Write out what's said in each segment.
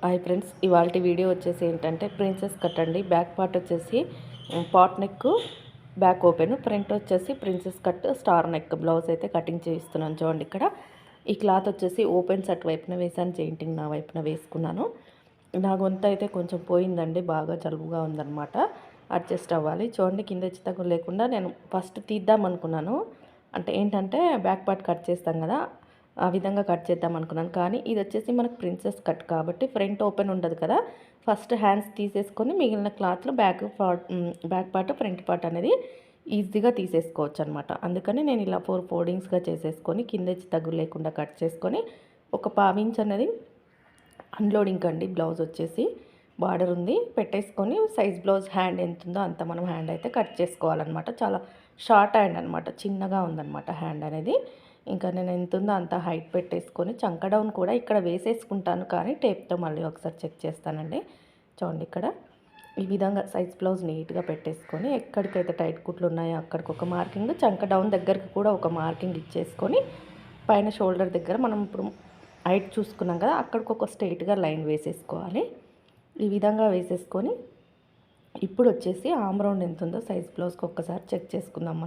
Hi friends, ఇవాల్టి video వచ్చేసి ఏంటంటే ప్రిన్సెస్ కట్ అండి. బ్యాక్ పార్ట్ వచ్చేసి pot neck, back open, front వచ్చేసి princess cut star neck blouse అయితే కటింగ్ చేయిస్తున్నాను. చూడండి, ఇక్కడ ఈ క్లాత్ వచ్చేసి ఓపెన్ సెట్ వైపున వేసాను, జెయింటింగ్ నా వైపున వేసుకున్నాను. నా గొంతు అయితే కొంచెం పోయిందండి, బాగా జలుబుగా ఉందన్నమాట. అడ్జస్ట్ అవ్వాలి. చూడండి, కింద చిత్తకు లేకుండా నేను ఫస్ట్ తీద్దాం అనుకున్నాను. అంటే ఏంటంటే బ్యాక్ పార్ట్ కట్ చేస్తాం కదా, ఆ విధంగా కట్ చేద్దాం అనుకున్నాను. కానీ ఇది వచ్చేసి మనకు ప్రిన్సెస్ కట్ కాబట్టి ఫ్రంట్ ఓపెన్ ఉండదు కదా. ఫస్ట్ హ్యాండ్స్ తీసేసుకొని మిగిలిన క్లాత్లో బ్యాక్ పార్ట్ ఫ్రంట్ పార్ట్ అనేది ఈజీగా తీసేసుకోవచ్చు అనమాట. అందుకని నేను ఇలా 4 ఫోల్డింగ్స్గా చేసేసుకొని కింద తగ్గు లేకుండా కట్ చేసుకొని ఒక పావించ్ అనేది అన్లోడింగ్ అండి. బ్లౌజ్ వచ్చేసి బార్డర్ ఉంది పెట్టేసుకొని సైజ్ బ్లౌజ్ హ్యాండ్ ఎంత ఉందో అంత మనం హ్యాండ్ అయితే కట్ చేసుకోవాలన్నమాట. చాలా షార్ట్ హ్యాండ్ అనమాట, చిన్నగా ఉందన్నమాట హ్యాండ్ అనేది. ఇంకా నేను ఎంత ఉందో అంత హైట్ పెట్టేసుకొని చంక డౌన్ కూడా ఇక్కడ వేసేసుకుంటాను, కానీ టేప్తో మళ్ళీ ఒకసారి చెక్ చేస్తానండి. చూడండి, ఇక్కడ ఈ విధంగా సైజ్ బ్లౌజ్ నీట్గా పెట్టేసుకొని ఎక్కడికైతే టైట్ కుట్లు ఉన్నాయో అక్కడికి ఒక మార్కింగ్, చంక డౌన్ దగ్గరికి కూడా ఒక మార్కింగ్ ఇచ్చేసుకొని పైన షోల్డర్ దగ్గర మనం ఇప్పుడు హైట్ చూసుకున్నాం కదా, అక్కడికి ఒక స్ట్రైట్గా లైన్ వేసేసుకోవాలి. ఈ విధంగా వేసేసుకొని ఇప్పుడు వచ్చేసి ఆమ్ రౌండ్ ఎంత ఉందో సైజ్ బ్లౌజ్కి ఒక్కసారి చెక్ చేసుకుందాం.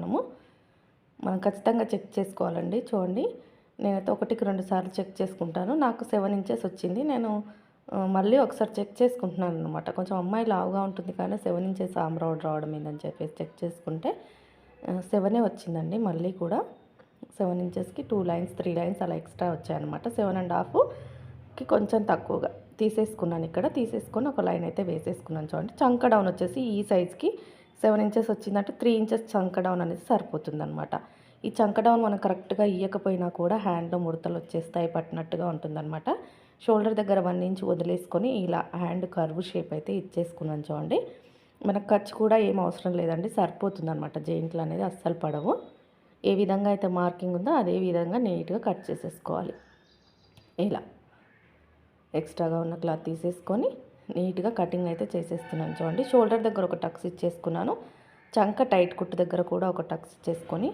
మనం ఖచ్చితంగా చెక్ చేసుకోవాలండి. చూడండి, నేనైతే 1కి 2 సార్లు చెక్ చేసుకుంటాను. నాకు 7 ఇంచెస్ వచ్చింది. నేను మళ్ళీ ఒకసారి చెక్ చేసుకుంటున్నాను అనమాట. కొంచెం అమ్మాయి లావుగా ఉంటుంది కానీ 7 ఇంచెస్ ఆమ్ రౌండ్ రావడం ఏందని చెప్పేసి చెక్ చేసుకుంటే 7 వచ్చిందండి. మళ్ళీ కూడా 7 ఇంచెస్కి 2 లైన్స్ 3 లైన్స్ అలా ఎక్స్ట్రా వచ్చాయన్నమాట. 7.5కి కొంచెం తక్కువగా తీసేసుకున్నాను. ఇక్కడ తీసేసుకొని ఒక లైన్ అయితే వేసేసుకున్నాను. చూడండి, చంక డౌన్ వచ్చేసి ఈ సైజ్కి 7 ఇంచెస్ వచ్చిందంటే 3 ఇంచెస్ చంక డౌన్ అనేది సరిపోతుందన్నమాట. ఈ చంక డౌన్ మనం కరెక్ట్గా ఇయ్యకపోయినా కూడా హ్యాండ్లో ముడతలు వచ్చేస్తాయి, పట్టినట్టుగా ఉంటుందన్నమాట. షోల్డర్ దగ్గర 1 ఇంచ్ వదిలేసుకొని ఇలా హ్యాండ్ కర్వ్ షేప్ అయితే ఇచ్చేసుకున్నాను. చూడండి, మనకు ఖర్చు కూడా ఏం అవసరం లేదండి, సరిపోతుందన్నమాట. జెయింట్లు అనేది అస్సలు పడవు. ఏ విధంగా అయితే మార్కింగ్ ఉందో అదే విధంగా నీట్గా కట్ చేసేసుకోవాలి. ఇలా ఎక్స్ట్రాగా ఉన్న క్లాత్ తీసేసుకొని నీట్గా కటింగ్ అయితే చేసేస్తున్నాను. చూడండి, షోల్డర్ దగ్గర ఒక టక్స్ ఇచ్చేసుకున్నాను. చంక టైట్ కుట్టు దగ్గర కూడా ఒక టక్స్ ఇచ్చేసుకొని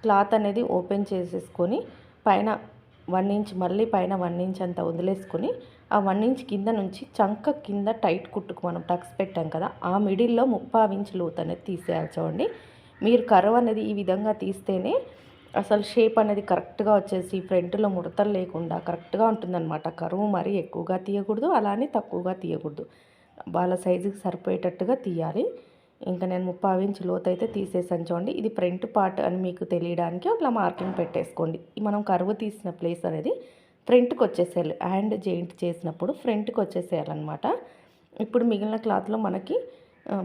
క్లాత్ అనేది ఓపెన్ చేసేసుకొని పైన 1 ఇంచ్, మళ్ళీ పైన 1 ఇంచ్ అంతా వదిలేసుకొని ఆ 1 ఇంచ్ కింద నుంచి చంక కింద టైట్ కుట్టుకు మనం టక్స్ పెట్టాం కదా, ఆ మిడిల్లో 3/4 ఇంచ్ లోతు అనేది తీసేయాలి. చూడండి, మీరు కర్వ్ అనేది ఈ విధంగా తీస్తేనే అసలు షేప్ అనేది కరెక్ట్గా వచ్చేసి ఫ్రంట్లో ముడతలు లేకుండా కరెక్ట్గా ఉంటుందన్నమాట. కరువు మరీ ఎక్కువగా తీయకూడదు, అలానే తక్కువగా తీయకూడదు. వాళ్ళ సైజుకి సరిపోయేటట్టుగా తీయాలి. ఇంకా నేను 3/4 ఇంచ్ లోతు అయితే తీసేసాను. చూడండి, ఇది ఫ్రంట్ పార్ట్ అని మీకు తెలియడానికి అట్లా మార్కింగ్ పెట్టేసుకోండి. మనం కరువు తీసిన ప్లేస్ అనేది ఫ్రంట్కి వచ్చేసేయాలి. హ్యాండ్ జెయింట్ చేసినప్పుడు ఫ్రంట్కి వచ్చేసేయాలన్నమాట. ఇప్పుడు మిగిలిన క్లాత్లో మనకి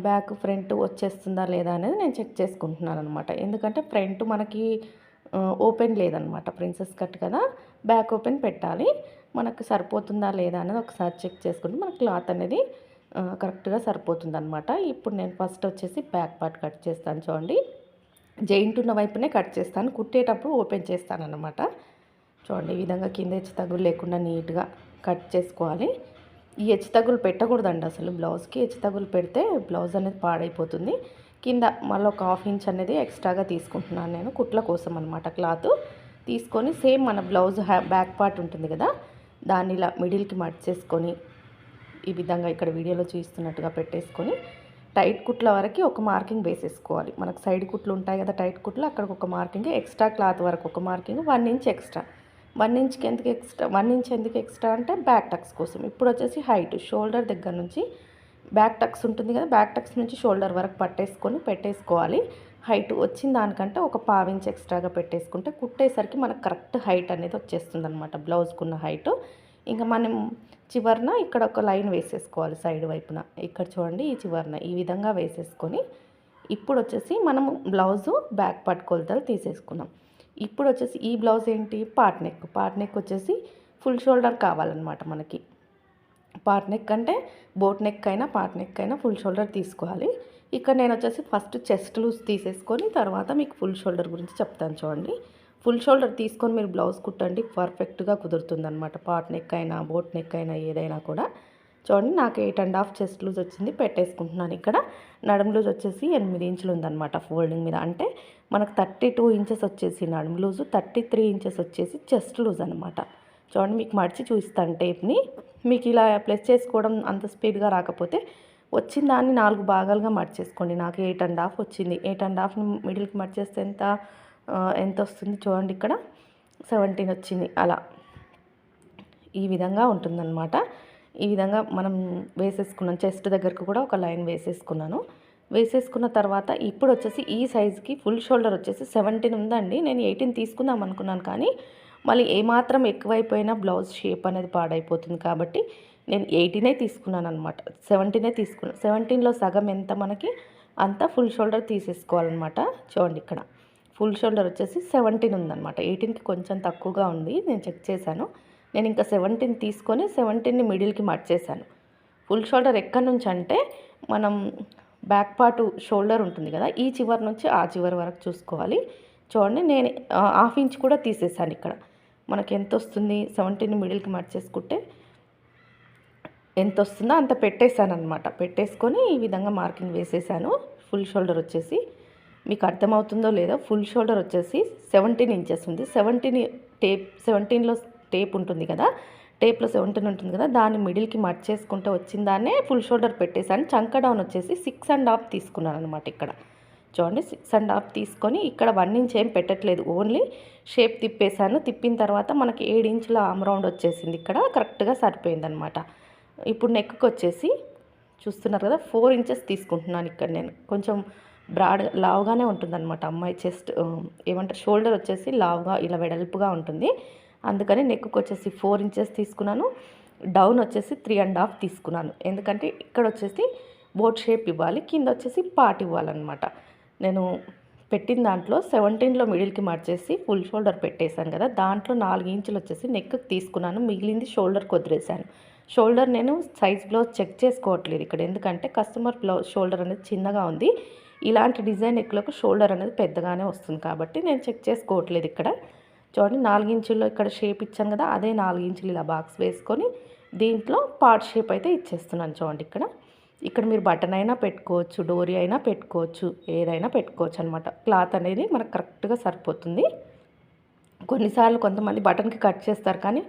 బ్యాక్ ఫ్రంట్ వచ్చేస్తుందా లేదా అనేది నేను చెక్ చేసుకుంటున్నాను అనమాట. ఎందుకంటే ఫ్రంట్ మనకి ఓపెన్ లేదనమాట, ప్రిన్సెస్ కట్ కదా, బ్యాక్ ఓపెన్ పెట్టాలి. మనకు సరిపోతుందా లేదా అనేది ఒకసారి చెక్ చేసుకుంటే మనకు క్లాత్ అనేది కరెక్ట్గా సరిపోతుందనమాట. ఇప్పుడు నేను ఫస్ట్ వచ్చేసి బ్యాక్ పార్ట్ కట్ చేస్తాను. చూడండి, జెయింట్ ఉన్న వైపునే కట్ చేస్తాను, కుట్టేటప్పుడు ఓపెన్ చేస్తాను అనమాట. చూడండి, ఈ విధంగా కింద హెచ్చు తగులు లేకుండా నీట్గా కట్ చేసుకోవాలి. ఈ హెచ్చు తగులు పెట్టకూడదండి అసలు. బ్లౌజ్కి హెచ్చు తగులు పెడితే బ్లౌజ్ అనేది పాడైపోతుంది. కింద మళ్ళీ ఒక 1/2 ఇంచ్ అనేది ఎక్స్ట్రాగా తీసుకుంటున్నాను నేను కుట్ల కోసం అనమాట. క్లాత్ తీసుకొని సేమ్ మన బ్లౌజ్ బ్యాక్ పార్ట్ ఉంటుంది కదా, దాన్ని ఇలా మిడిల్కి మడిచేసుకొని ఈ విధంగా ఇక్కడ వీడియోలో చూస్తున్నట్టుగా పెట్టేసుకొని టైట్ కుట్ల వరకు ఒక మార్కింగ్ వేసేసుకోవాలి. మనకు సైడ్ కుట్లు ఉంటాయి కదా, టైట్ కుట్లు, అక్కడికి ఒక మార్కింగ్, ఎక్స్ట్రా క్లాత్ వరకు ఒక మార్కింగ్, 1 ఇంచ్ ఎక్స్ట్రా. 1 ఇంచ్కి ఎందుకు ఎక్స్ట్రా, 1 ఇంచ్ ఎందుకు ఎక్స్ట్రా అంటే బ్యాక్ టక్స్ కోసం. ఇప్పుడు వచ్చేసి హైట్ షోల్డర్ దగ్గర నుంచి బ్యాక్ టక్స్ ఉంటుంది కదా, బ్యాక్ టక్స్ నుంచి షోల్డర్ వరకు పెట్టేసుకోవాలి. హైట్ వచ్చిన దానికంటే ఒక 1/4 ఇంచ్ ఎక్స్ట్రాగా పెట్టేసుకుంటే కుట్టేసరికి మనకు కరెక్ట్ హైట్ అనేది వచ్చేస్తుంది అనమాట, బ్లౌజ్కున్న హైట్. ఇంకా మనం చివరన ఇక్కడ ఒక లైన్ వేసేసుకోవాలి సైడ్ వైపున. ఇక్కడ చూడండి, ఈ చివరన ఈ విధంగా వేసేసుకొని ఇప్పుడు వచ్చేసి మనం బ్లౌజు బ్యాక్ పార్ట్ కొలతలు తీసేసుకున్నాం. ఇప్పుడు వచ్చేసి ఈ బ్లౌజ్ ఏంటి, పార్ట్ నెక్ వచ్చేసి ఫుల్ షోల్డర్ కావాలన్నమాట మనకి. పార్ట్ నెక్ అంటే బోట్ నెక్ అయినా పార్ట్ నెక్ అయినా ఫుల్ షోల్డర్ తీసుకోవాలి. ఇక్కడ నేను వచ్చేసి ఫస్ట్ చెస్ట్ లూజ్ తీసేసుకొని తర్వాత మీకు ఫుల్ షోల్డర్ గురించి చెప్తాను. చూడండి, ఫుల్ షోల్డర్ తీసుకొని మీరు బ్లౌజ్ కుట్టండి, పర్ఫెక్ట్గా కుదురుతుందన్నమాట. పార్ట్ నెక్ అయినా బోట్ నెక్ అయినా ఏదైనా కూడా. చూడండి, నాకు 8.5 చెస్ట్ లూజ్ వచ్చింది, పెట్టేసుకుంటున్నాను. ఇక్కడ నడుము లూజ్ వచ్చేసి 8 ఇంచులు ఉందన్నమాట ఫోల్డింగ్ మీద. అంటే మనకు 32 ఇంచెస్ వచ్చేసి నడుము లూజు, 33 ఇంచెస్ వచ్చేసి చెస్ట్ లూజ్ అనమాట. చూడండి మీకు మడిచి చూపిస్తాను టేప్ని. మీకు ఇలా ప్లస్ చేసుకోవడం అంత స్పీడ్గా రాకపోతే వచ్చిన దాన్ని 4 భాగాలుగా మడిచేసుకోండి. నాకు 8½ వచ్చింది. 8½ మిడిల్కి మడిచేస్తే ఎంత వస్తుంది చూడండి, ఇక్కడ 17 వచ్చింది. అలా ఈ విధంగా ఉంటుందన్నమాట. ఈ విధంగా మనం వేసేసుకున్నాం. చెస్ట్ దగ్గరకు కూడా ఒక లైన్ వేసేసుకున్నాను. వేసేసుకున్న తర్వాత ఇప్పుడు వచ్చేసి ఈ సైజుకి ఫుల్ షోల్డర్ వచ్చేసి 17 ఉందండి. నేను 18 తీసుకుందాం అనుకున్నాను, కానీ మళ్ళీ ఏమాత్రం ఎక్కువైపోయినా బ్లౌజ్ షేప్ అనేది పాడైపోతుంది కాబట్టి నేను 18 తీసుకున్నాను అనమాట. 17 తీసుకున్నాను. 17లో సగం ఎంత మనకి అంతా ఫుల్ షోల్డర్ తీసేసుకోవాలన్నమాట. చూడండి ఇక్కడ ఫుల్ షోల్డర్ వచ్చేసి 17 ఉందన్నమాట. 18కి కొంచెం తక్కువగా ఉంది, నేను చెక్ చేశాను. నేను ఇంకా 17 తీసుకొని 17ని మిడిల్కి మార్చేశాను. ఫుల్ షోల్డర్ ఎక్కడి నుంచి అంటే మనం బ్యాక్ పార్ట్ షోల్డర్ ఉంటుంది కదా, ఈ చివరి నుంచి ఆ చివరి వరకు చూసుకోవాలి. చూడండి నేను 1/2 ఇంచ్ కూడా తీసేసాను. ఇక్కడ మనకి ఎంత వస్తుంది, 17ని మిడిల్కి మార్చేసుకుంటే ఎంత వస్తుందో అంత పెట్టేశాను అనమాట. పెట్టేసుకొని ఈ విధంగా మార్కింగ్ వేసేసాను. ఫుల్ షోల్డర్ వచ్చేసి మీకు అర్థమవుతుందో లేదో, ఫుల్ షోల్డర్ వచ్చేసి 17 ఇంచెస్ ఉంది. 17లో టేప్ ఉంటుంది కదా, టేప్లో 17 ఉంటుంది కదా, దాన్ని మిడిల్కి మర్చేసుకుంటూ వచ్చిన దాన్నే ఫుల్ షోల్డర్ పెట్టేశాను. చంక డౌన్ వచ్చేసి 6½ తీసుకున్నాను అనమాట. ఇక్కడ చూడండి 6½ తీసుకొని ఇక్కడ 1 ఇంచ్ ఏం పెట్టట్లేదు, ఓన్లీ షేప్ తిప్పేశాను. తిప్పిన తర్వాత మనకి 7 ఇంచుల ఆమ్ రౌండ్ వచ్చేసింది. ఇక్కడ కరెక్ట్గా సరిపోయిందనమాట. ఇప్పుడు నెక్కి వచ్చేసి చూస్తున్నారు కదా 4 ఇంచెస్ తీసుకుంటున్నాను. ఇక్కడ నేను కొంచెం బ్రాడ్ లావుగానే ఉంటుందన్నమాట అమ్మాయి చెస్ట్, ఏమంటారు షోల్డర్ వచ్చేసి లావుగా ఇలా వెడల్పుగా ఉంటుంది. అందుకని నెక్కి వచ్చేసి 4 ఇంచెస్ తీసుకున్నాను. డౌన్ వచ్చేసి 3½ తీసుకున్నాను. ఎందుకంటే ఇక్కడ వచ్చేసి బోట్ షేప్ ఇవ్వాలి, కింద వచ్చేసి పార్ట్ ఇవ్వాలన్నమాట. నేను పెట్టిన దాంట్లో 17లో మిడిల్కి మార్చేసి ఫుల్ షోల్డర్ పెట్టేశాను కదా, దాంట్లో 4 ఇంచులు వచ్చేసి నెక్కి తీసుకున్నాను. మిగిలింది షోల్డర్కి వదిలేశాను. షోల్డర్ నేను సైజ్ బ్లౌజ్ చెక్ చేసుకోవట్లేదు ఇక్కడ, ఎందుకంటే కస్టమర్ షోల్డర్ అనేది చిన్నగా ఉంది. ఇలాంటి డిజైన్ నెక్లకు షోల్డర్ అనేది పెద్దగానే వస్తుంది కాబట్టి నేను చెక్ చేసుకోవట్లేదు ఇక్కడ. చూడండి 4 ఇంచుల్లో ఇక్కడ షేప్ ఇచ్చాను కదా, అదే 4 ఇంచులు ఇలా బాక్స్ వేసుకొని దీంట్లో పార్ట్ షేప్ అయితే ఇచ్చేస్తున్నాను. చూడండి ఇక్కడ మీరు బటన్ అయినా పెట్టుకోవచ్చు, డోరీ అయినా పెట్టుకోవచ్చు, ఏదైనా పెట్టుకోవచ్చు అనమాట. క్లాత్ అనేది మనకు కరెక్ట్గా సరిపోతుంది. కొన్నిసార్లు కొంతమంది బటన్కి కట్ చేస్తారు, కానీ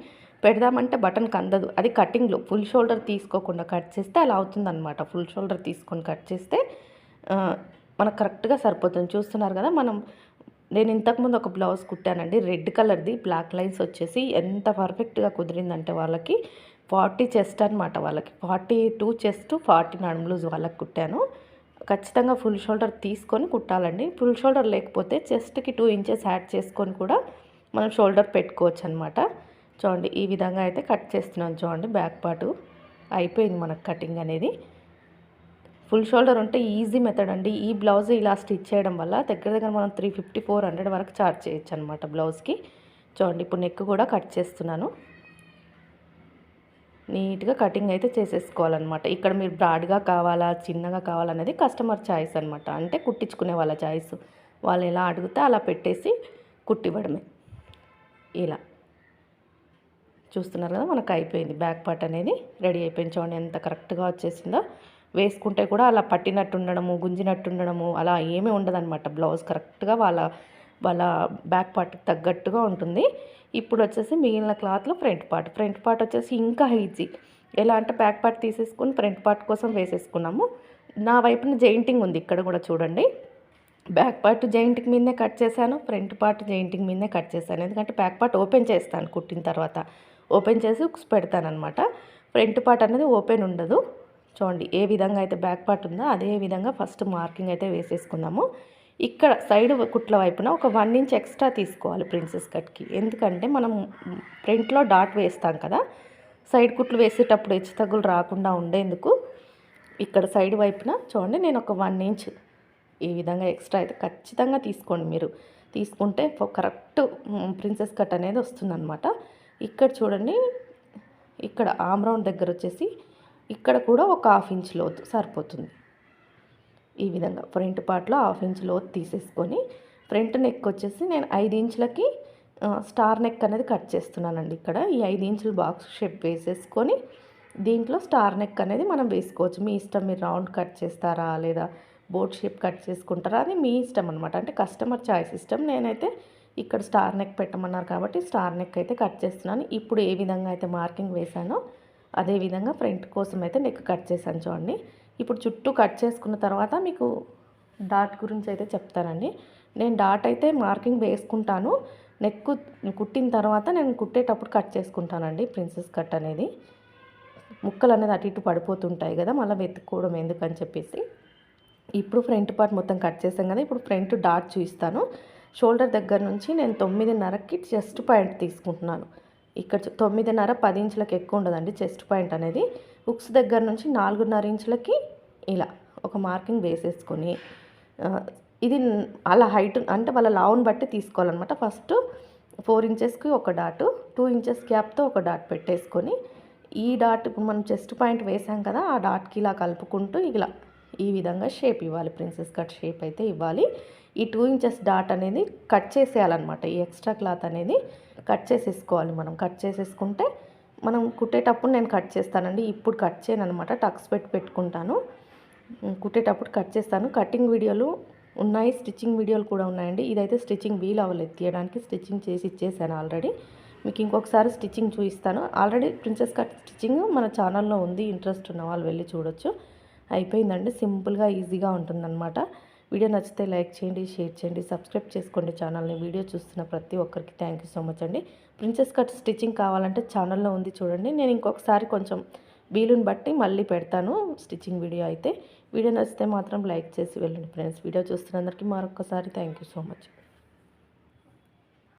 పెడదామంటే బటన్కి అందదు. అది కటింగ్లో ఫుల్ షోల్డర్ తీసుకోకుండా కట్ చేస్తే అలా అవుతుందన్నమాట. ఫుల్ షోల్డర్ తీసుకొని కట్ చేస్తే మనకు కరెక్ట్గా సరిపోతుంది. చూస్తున్నారు కదా, నేను ఇంతకుముందు ఒక బ్లౌజ్ కుట్టానండి, రెడ్ కలర్ది, బ్లాక్ లైన్స్ వచ్చేసి ఎంత పర్ఫెక్ట్గా కుదిరిందంటే వాళ్ళకి 40 చెస్ట్ అనమాట. వాళ్ళకి 42 చెస్ట్, 40 నడుము లూజ్ వాళ్ళకి కుట్టాను. ఖచ్చితంగా ఫుల్ షోల్డర్ తీసుకొని కుట్టాలండి. ఫుల్ షోల్డర్ లేకపోతే చెస్ట్కి 2 ఇంచెస్ యాడ్ చేసుకొని కూడా మనం షోల్డర్ పెట్టుకోవచ్చు అనమాట. చూడండి ఈ విధంగా అయితే కట్ చేస్తున్నాను. చూడండి బ్యాక్ పార్ట్ అయిపోయింది మనకు కటింగ్ అనేది. ఫుల్ షోల్డర్ ఉంటే ఈజీ మెథడ్ అండి. ఈ బ్లౌజ్ ఇలా స్టిచ్ చేయడం వల్ల దగ్గర మనం 350-400 వరకు ఛార్జ్ చేయొచ్చు అనమాట బ్లౌజ్కి. చూడండి ఇప్పుడు నెక్ కూడా కట్ చేస్తున్నాను. నీట్గా కటింగ్ అయితే చేసేసుకోవాలన్నమాట. ఇక్కడ మీరు బ్రాడ్గా కావాలా చిన్నగా కావాలనేది కస్టమర్ చాయిస్ అనమాట. అంటే కుట్టించుకునే వాళ్ళ చాయిస్, వాళ్ళు ఎలా అడిగితే అలా పెట్టేసి కుట్టివ్వడమే. ఇలా చూస్తున్నారు కదా, మనకు అయిపోయింది. బ్యాక్ పార్ట్ అనేది రెడీ అయిపోయింది. చూడండి ఎంత కరెక్ట్గా వచ్చేసిందో. వేసుకుంటే కూడా అలా పట్టినట్టు ఉండడము, గుంజినట్టు ఉండడము అలా ఏమీ ఉండదన్నమాట. బ్లౌజ్ కరెక్ట్గా వాళ్ళ బ్యాక్ పార్ట్కి తగ్గట్టుగా ఉంటుంది. ఇప్పుడు వచ్చేసి మిగిలిన క్లాత్లో ఫ్రంట్ పార్ట్ వచ్చేసి ఇంకా ఈజీ. ఎలా అంటే బ్యాక్ పార్ట్ తీసేసుకొని ఫ్రంట్ పార్ట్ కోసం వేసేసుకున్నాము. నా వైపున జెయింటింగ్ ఉంది, ఇక్కడ కూడా చూడండి. బ్యాక్ పార్ట్ జెయింటింగ్ మీదనే కట్ చేశాను, ఫ్రంట్ పార్ట్ జెయింటింగ్ మీదనే కట్ చేశాను. ఎందుకంటే బ్యాక్ పార్ట్ ఓపెన్ చేస్తాను, కుట్టిన తర్వాత ఓపెన్ చేసి ఉక్స్ పెడతాను అనమాట. ఫ్రంట్ పార్ట్ అనేది ఓపెన్ ఉండదు. చూడండి ఏ విధంగా అయితే బ్యాక్ పార్ట్ ఉందో అదే విధంగా ఫస్ట్ మార్కింగ్ అయితే వేసేసుకుందాము. ఇక్కడ సైడ్ కుట్ల వైపున ఒక 1 ఇంచ్ ఎక్స్ట్రా తీసుకోవాలి ప్రిన్సెస్ కట్కి. ఎందుకంటే మనం ఫ్రంట్లో డాట్ వేస్తాం కదా, సైడ్ కుట్లు వేసేటప్పుడు హెచ్చు తగ్గులు రాకుండా ఉండేందుకు ఇక్కడ సైడ్ వైపున చూడండి నేను ఒక 1 ఇంచ్ ఈ విధంగా ఎక్స్ట్రా అయితే ఖచ్చితంగా తీసుకోండి. మీరు తీసుకుంటే కరెక్ట్ ప్రిన్సెస్ కట్ అనేది వస్తుందన్నమాట. ఇక్కడ చూడండి, ఇక్కడ ఆమ్ రౌండ్ దగ్గర వచ్చేసి ఇక్కడ కూడా ఒక 1/2 ఇంచ్ లోతు సరిపోతుంది. ఈ విధంగా ఫ్రంట్ పార్ట్లో 1/2 ఇంచ్ లోతు తీసేసుకొని ఫ్రంట్ నెక్ వచ్చేసి నేను 5 ఇంచులకి స్టార్ నెక్ అనేది కట్ చేస్తున్నానండి. ఇక్కడ ఈ 5 ఇంచులు బాక్స్ షేప్ వేసేసుకొని దీంట్లో స్టార్ నెక్ అనేది మనం వేసుకోవచ్చు. మీ ఇష్టం, మీరు రౌండ్ కట్ చేస్తారా లేదా బోట్ షేప్ కట్ చేసుకుంటారా, అది మీ ఇష్టం అనమాట. అంటే కస్టమర్ చాయిస్ ఇష్టం. నేనైతే ఇక్కడ స్టార్ నెక్ పెట్టమన్నారు కాబట్టి స్టార్ నెక్ అయితే కట్ చేస్తున్నాను. ఇప్పుడు ఏ విధంగా అయితే మార్కింగ్ వేశానో అదే విధంగా ఫ్రంట్ కోసం అయితే నెక్ కట్ చేశాను చూడండి. ఇప్పుడు చుట్టూ కట్ చేసుకున్న తర్వాత మీకు డాట్ గురించి అయితే చెప్తానండి. నేను డాట్ అయితే మార్కింగ్ వేసుకుంటాను. నెక్ కుట్టిన తర్వాత నేను కుట్టేటప్పుడు కట్ చేసుకుంటానండి. ప్రిన్సెస్ కట్ అనేది ముక్కలు అనేది అటు ఇటు పడిపోతుంటాయి కదా, మళ్ళీ వెతుక్కోవడం ఎందుకని చెప్పేసి. ఇప్పుడు ఫ్రంట్ పార్ట్ మొత్తం కట్ చేసాం కదా, ఇప్పుడు ఫ్రంట్ డాట్ చూపిస్తాను. షోల్డర్ దగ్గర నుంచి నేను 9.5కి చెస్ట్ పాయింట్ తీసుకుంటున్నాను. ఇక్కడ 9.5 10 ఇంచులకు ఎక్కువ ఉండదండి చెస్ట్ పాయింట్ అనేది. హుక్స్ దగ్గర నుంచి 4.5 ఇంచులకి ఇలా ఒక మార్కింగ్ వేసేసుకొని ఇది అలా హైట్ అంటే వాళ్ళ లావుని బట్టి తీసుకోవాలన్నమాట. ఫస్ట్ 4 ఇంచెస్కి ఒక డాటు, 2 ఇంచెస్ గ్యాప్తో ఒక డాట్ పెట్టేసుకొని ఈ డాట్ ఇప్పుడు మనం చెస్ట్ పాయింట్ వేసాం కదా, ఆ డాట్కి ఇలా కలుపుకుంటూ ఇలా ఈ విధంగా షేప్ ఇవ్వాలి. ప్రిన్సెస్ కట్ షేప్ అయితే ఇవ్వాలి. ఈ 2 ఇంచెస్ డాట్ అనేది కట్ చేసేయాలన్నమాట. ఈ ఎక్స్ట్రా క్లాత్ అనేది కట్ చేసేసుకోవాలి. మనం కట్ చేసేసుకుంటే మనం కుట్టేటప్పుడు నేను కట్ చేస్తానండి. ఇప్పుడు కట్ చేయను అనమాట, టక్స్ పెట్టుకుంటాను. కుట్టేటప్పుడు కట్ చేస్తాను. కటింగ్ వీడియోలు ఉన్నాయి, స్టిచ్చింగ్ వీడియోలు కూడా ఉన్నాయండి. ఇదైతే స్టిచ్చింగ్ వీలు అవ్వలేదు తీయడానికి, స్టిచ్చింగ్ చేసి ఇచ్చేసాను ఆల్రెడీ. మీకు ఇంకొకసారి స్టిచ్చింగ్ చూపిస్తాను. ఆల్రెడీ ప్రిన్సెస్ కట్ స్టిచ్చింగ్ మన ఛానల్లో ఉంది, ఇంట్రెస్ట్ ఉన్న వాళ్ళు వెళ్ళి చూడొచ్చు. అయిపోయిందండి, సింపుల్గా ఈజీగా ఉంటుందన్నమాట. వీడియో నచ్చితే లైక్ చేయండి, షేర్ చేయండి, సబ్స్క్రైబ్ చేసుకోండి ఛానల్ని. వీడియో చూస్తున్న ప్రతి ఒక్కరికి థ్యాంక్ యూ సో మచ్ అండి. ప్రిన్సెస్ కట్ స్టిచ్చింగ్ కావాలంటే ఛానల్లో ఉంది చూడండి. నేను ఇంకొకసారి కొంచెం వీలుని బట్టి మళ్ళీ పెడతాను స్టిచ్చింగ్ వీడియో అయితే. వీడియో నచ్చితే మాత్రం లైక్ చేసి వెళ్ళండి ఫ్రెండ్స్. వీడియో చూస్తున్నందరికీ మరొకసారి థ్యాంక్ యూ సో మచ్.